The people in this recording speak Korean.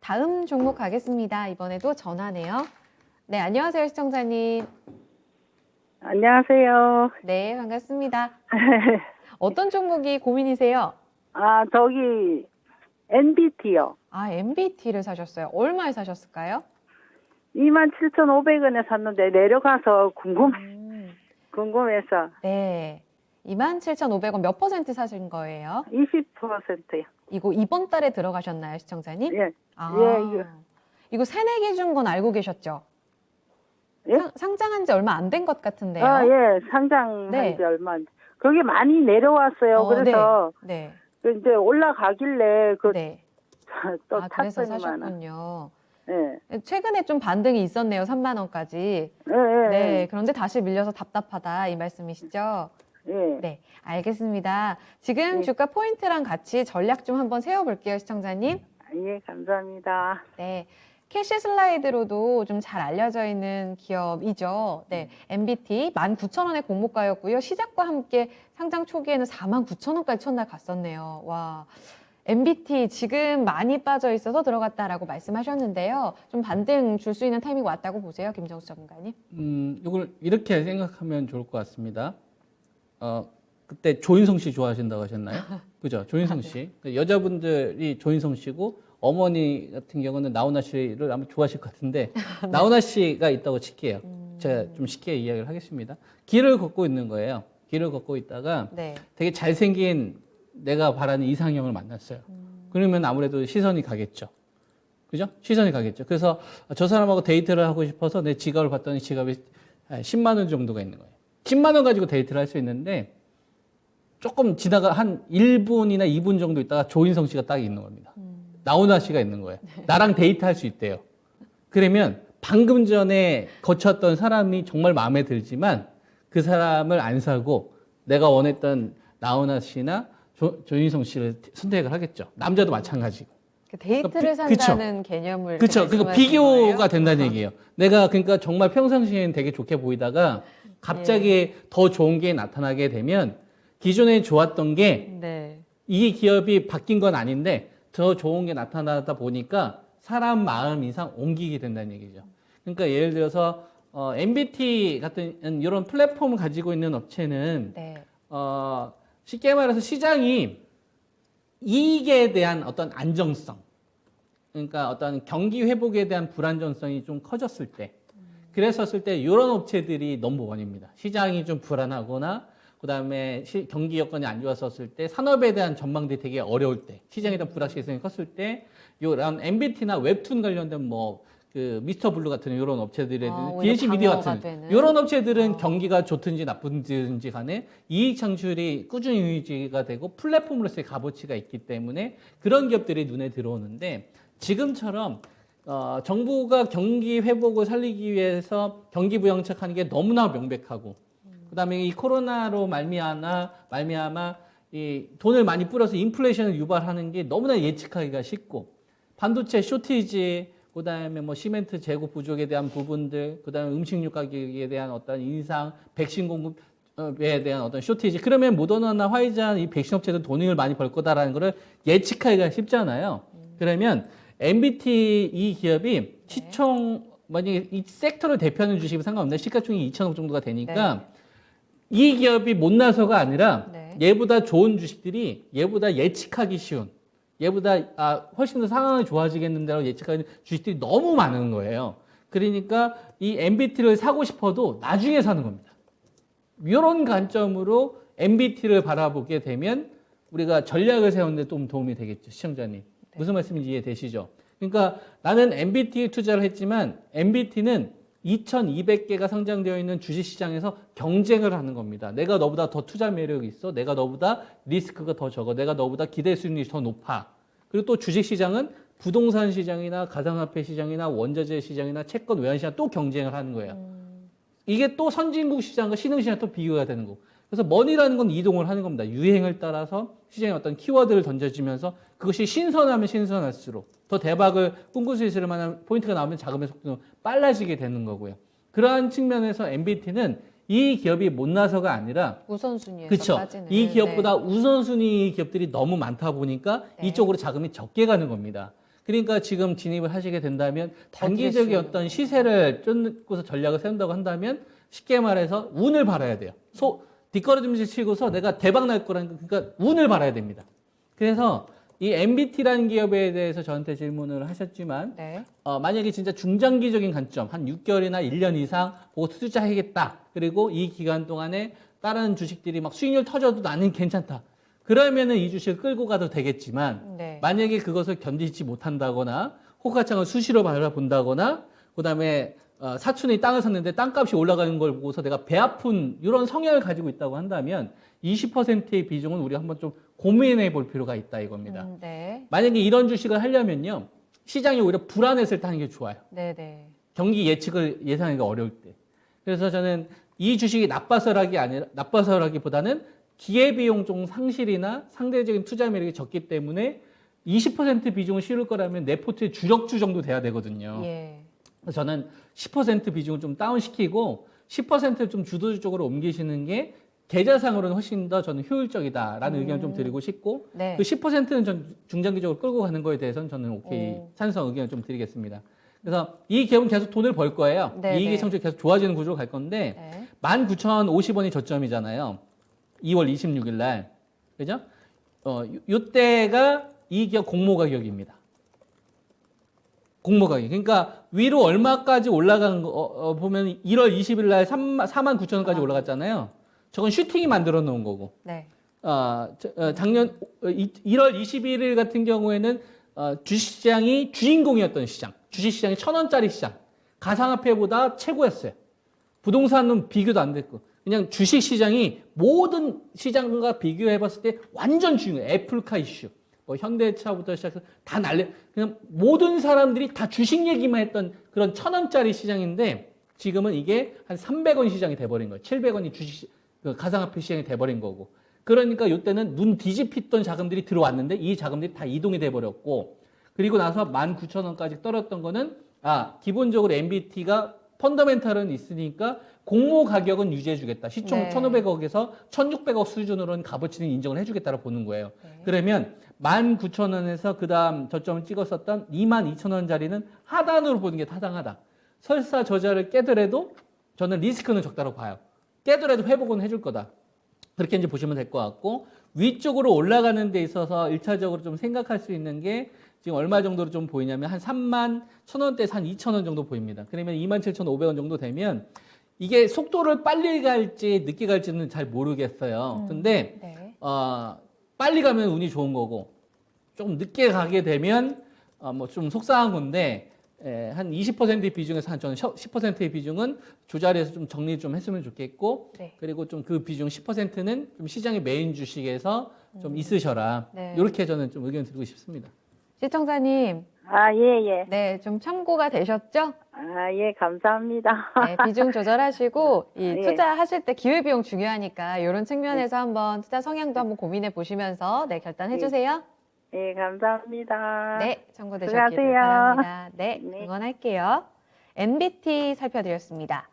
다음 종목 가겠습니다. 이번에도 전화네요. 네, 안녕하세요, 시청자님. 안녕하세요. 네, 반갑습니다. 어떤 종목이 고민이세요? 저기, NBT요. MBT를 사셨어요. 얼마에 사셨을까요? 27,500원에 샀는데 내려가서 궁금해서 네, 27,500원 몇 퍼센트 사신 거예요? 20%요. 이거 이번 달에 들어가셨나요, 시청자님? 예. 이거 새내기 준 건 알고 계셨죠? 예? 상장한 지 얼마 안 된 것 같은데요. 예. 상장한 네. 지 얼마 안 그게 많이 내려왔어요. 그래서 네. 이제 올라가길래 네. 또 그래서 탔더니만. 사셨군요. 예. 최근에 좀 반등이 있었네요. 3만 원까지. 예. 네. 그런데 다시 밀려서 답답하다 이 말씀이시죠? 예. 네. 알겠습니다. 지금 예. 주가 포인트랑 같이 전략 좀 한번 세워볼게요, 시청자님. 예, 감사합니다. 네. 캐시 슬라이드로도 좀 잘 알려져 있는 기업이죠. 네. MBT 19,000원의 공모가였고요. 시작과 함께 상장 초기에는 49,000원까지 첫날 갔었네요. 와. MBT 지금 많이 빠져 있어서 들어갔다라고 말씀하셨는데요. 좀 반등 줄 수 있는 타이밍 왔다고 보세요, 김정수 전문가님? 이걸 이렇게 생각하면 좋을 것 같습니다. 그때 조인성 씨 좋아하신다고 하셨나요? 그죠? 조인성 씨. 여자분들이 조인성 씨고 어머니 같은 경우는 나훈아 씨를 아마 좋아하실 것 같은데 나훈아 씨가 있다고 칠게요. 제가 좀 쉽게 이야기를 하겠습니다. 길을 걷고 있는 거예요. 길을 걷고 있다가 네. 되게 잘생긴 내가 바라는 이상형을 만났어요. 그러면 아무래도 시선이 가겠죠. 그죠? 시선이 가겠죠. 그래서 저 사람하고 데이트를 하고 싶어서 내 지갑을 봤더니 지갑에 10만 원 정도가 있는 거예요. 10만 원 가지고 데이트를 할 수 있는데 조금 지나가 한 1분이나 2분 정도 있다가 조인성 씨가 딱 있는 겁니다. 나훈아 씨가 있는 거예요. 나랑 데이트할 수 있대요. 그러면 방금 전에 거쳤던 사람이 정말 마음에 들지만 그 사람을 안 사고 내가 원했던 나훈아 씨나 조인성 씨를 선택을 하겠죠. 남자도 마찬가지고. 데이트를 그러니까 산다는 개념을 그렇죠. 그러니까 비교가 된다는 얘기예요. 내가 그러니까 정말 평상시에는 되게 좋게 보이다가 갑자기 더 좋은 게 나타나게 되면 기존에 좋았던 게 이 기업이 바뀐 건 아닌데 더 좋은 게 나타나다 보니까 사람 마음 이상 옮기게 된다는 얘기죠. 그러니까 예를 들어서 MBT 같은 이런 플랫폼을 가지고 있는 업체는 쉽게 말해서 시장이 이익에 대한 어떤 안정성, 그러니까 어떤 경기 회복에 대한 불안정성이 좀 커졌을 때, 그랬었을 때 이런 업체들이 넘버원입니다. 시장이 좀 불안하거나 그다음에 경기 여건이 안 좋았었을 때 산업에 대한 전망들이 되게 어려울 때, 시장에 대한 불확실성이 컸을 때 이런 MBT나 웹툰 관련된 그 미스터 블루 같은 이런 업체들이라든지 DNC 미디어 같은 이런 업체들은 경기가 좋든지 나쁜지 간에 이익 창출이 꾸준히 유지가 되고 플랫폼으로서의 값어치가 있기 때문에 그런 기업들이 눈에 들어오는데 지금처럼 정부가 경기 회복을 살리기 위해서 경기 부양책하는 게 너무나 명백하고 그다음에 이 코로나로 말미암아 이 돈을 많이 뿌려서 인플레이션을 유발하는 게 너무나 예측하기가 쉽고 반도체 쇼티지 그다음에 시멘트 재고 부족에 대한 부분들, 그다음에 음식료 가격에 대한 어떤 인상, 백신 공급에 대한 어떤 쇼티지. 그러면 모더나나 화이자 이 백신 업체들 돈을 많이 벌 거다라는 거를 예측하기가 쉽잖아요. 그러면 MBT 이 기업이 시총 만약에 이 섹터를 대표하는 주식이 상관없는데 시가총액이 2천억 정도가 되니까 이 기업이 못나서가 아니라 얘보다 좋은 주식들이 얘보다 예측하기 쉬운. 얘보다 훨씬 더 상황이 좋아지겠는데라고 예측하는 주식들이 너무 많은 거예요. 그러니까 이 MBT를 사고 싶어도 나중에 사는 겁니다. 이런 관점으로 MBT를 바라보게 되면 우리가 전략을 세우는 데 좀 도움이 되겠죠. 시청자님. 무슨 말씀인지 이해되시죠? 그러니까 나는 MBT에 투자를 했지만 MBT는 2,200개가 상장되어 있는 주식시장에서 경쟁을 하는 겁니다. 내가 너보다 더 투자 매력이 있어. 내가 너보다 리스크가 더 적어. 내가 너보다 기대 수익률이 더 높아. 그리고 또 주식시장은 부동산 시장이나 가상화폐 시장이나 원자재 시장이나 채권 외환시장 또 경쟁을 하는 거예요. 이게 또 선진국 시장과 신흥시장 또 비교가 되는 거고. 그래서 머니라는 건 이동을 하는 겁니다. 유행을 따라서 시장에 어떤 키워드를 던져주면서 그것이 신선하면 신선할수록 더 대박을 꿈꿀 수 있을 만한 포인트가 나오면 자금의 속도는 빨라지게 되는 거고요. 그러한 측면에서 MBT는 이 기업이 못나서가 아니라 우선순위에서 그렇죠. 빠지는. 이 기업보다 우선순위 기업들이 너무 많다 보니까 이쪽으로 자금이 적게 가는 겁니다. 그러니까 지금 진입을 하시게 된다면 더 단기적인 드릴 수 어떤 시세를 쫓고서 전략을 세운다고 한다면 쉽게 말해서 운을 바라야 돼요. 뒷걸음질 치고서 내가 대박 날 거라는 그러니까 운을 바라야 됩니다. 그래서 이 MBT라는 기업에 대해서 저한테 질문을 하셨지만 네. 만약에 진짜 중장기적인 관점 한 6개월이나 1년 이상 보고 투자하겠다. 그리고 이 기간 동안에 다른 주식들이 막 수익률 터져도 나는 괜찮다. 그러면은 이 주식을 끌고 가도 되겠지만 네. 만약에 그것을 견디지 못한다거나 호가창을 수시로 바라본다거나 그다음에 사촌이 땅을 샀는데 땅값이 올라가는 걸 보고서 내가 배 아픈 이런 성향을 가지고 있다고 한다면 20%의 비중은 우리 한번 좀 고민해 볼 필요가 있다 이겁니다. 네. 만약에 이런 주식을 하려면요. 시장이 오히려 불안했을 때 하는 게 좋아요. 네, 네. 경기 예측을 예상하기가 어려울 때. 그래서 저는 이 주식이 나빠서라기보다는 기회비용 좀 상실이나 상대적인 투자 매력이 적기 때문에 20% 비중을 실을 거라면 내 포트의 주력주 정도 돼야 되거든요. 예. 그래서 저는 10% 비중을 좀 다운시키고 10%를 좀 주도주 쪽으로 옮기시는 게 계좌상으로는 훨씬 더 저는 효율적이다라는 의견을 좀 드리고 싶고 네. 그 10%는 전 중장기적으로 끌고 가는 거에 대해서는 저는 오케이 오. 찬성 의견을 좀 드리겠습니다. 그래서 이 기업은 계속 돈을 벌 거예요. 네, 이익이 네. 성적이 계속 좋아지는 구조로 갈 건데 네. 19,050원이 저점이잖아요. 2월 26일 날. 그죠? 요때가 이 기업 공모 가격입니다. 공모 가격. 그러니까 위로 얼마까지 올라간 거 보면 1월 20일 날 49,000원까지 올라갔잖아요. 저건 슈팅이 만들어 놓은 거고. 네. 작년 1월 21일 같은 경우에는 주식시장이 주인공이었던 시장. 주식시장이 1,000원짜리 시장. 가상화폐보다 최고였어요. 부동산은 비교도 안 됐고. 그냥 주식시장이 모든 시장과 비교해봤을 때 완전 주인공. 애플카 이슈. 뭐 현대차부터 시작해서 다 그냥 모든 사람들이 다 주식 얘기만 했던 그런 1,000원짜리 시장인데 지금은 이게 한 300원 시장이 돼버린 거예요. 700원이 그 가상화폐 시장이 돼버린 거고. 그러니까 이때는 눈 뒤집히던 자금들이 들어왔는데 이 자금들이 다 이동이 돼버렸고 그리고 나서 19,000원까지 떨어졌던 거는 기본적으로 MBT가 펀더멘탈은 있으니까 공모 가격은 유지해주겠다. 시총 네. 1,500억에서 1,600억 수준으로는 값어치는 인정을 해주겠다고 보는 거예요. 네. 그러면 19,000원에서 그 다음 저점을 찍었었던 22,000원짜리는 하단으로 보는 게 타당하다. 설사 저자를 깨더라도 저는 리스크는 적다고 봐요. 깨더라도 회복은 해줄 거다. 그렇게 이제 보시면 될 것 같고 위쪽으로 올라가는 데 있어서 1차적으로 좀 생각할 수 있는 게 지금 얼마 정도로 좀 보이냐면 한 31,000원대에서 한 2,000원 정도 보입니다. 그러면 27,500원 정도 되면 이게 속도를 빨리 갈지 늦게 갈지는 잘 모르겠어요. 근데 네. 빨리 가면 운이 좋은 거고 좀 늦게 가게 되면 뭐 좀 속상한 건데 한 20%의 비중에서 한 저는 10%의 비중은 조자리에서 좀 정리 좀 했으면 좋겠고 네. 그리고 좀 그 비중 10%는 좀 시장의 메인 주식에서 좀 있으셔라. 네. 이렇게 저는 좀 의견 드리고 싶습니다. 시청자님, 예. 네, 좀 참고가 되셨죠? 예, 감사합니다. 네, 비중 조절하시고 이 예. 투자하실 때 기회비용 중요하니까 이런 측면에서 한번 투자 성향도 한번 고민해 보시면서 네, 결단해 주세요. 예, 감사합니다. 네, 참고되셨길 수고하세요. 바랍니다. 네, 네. 응원할게요. NBT 살펴드렸습니다.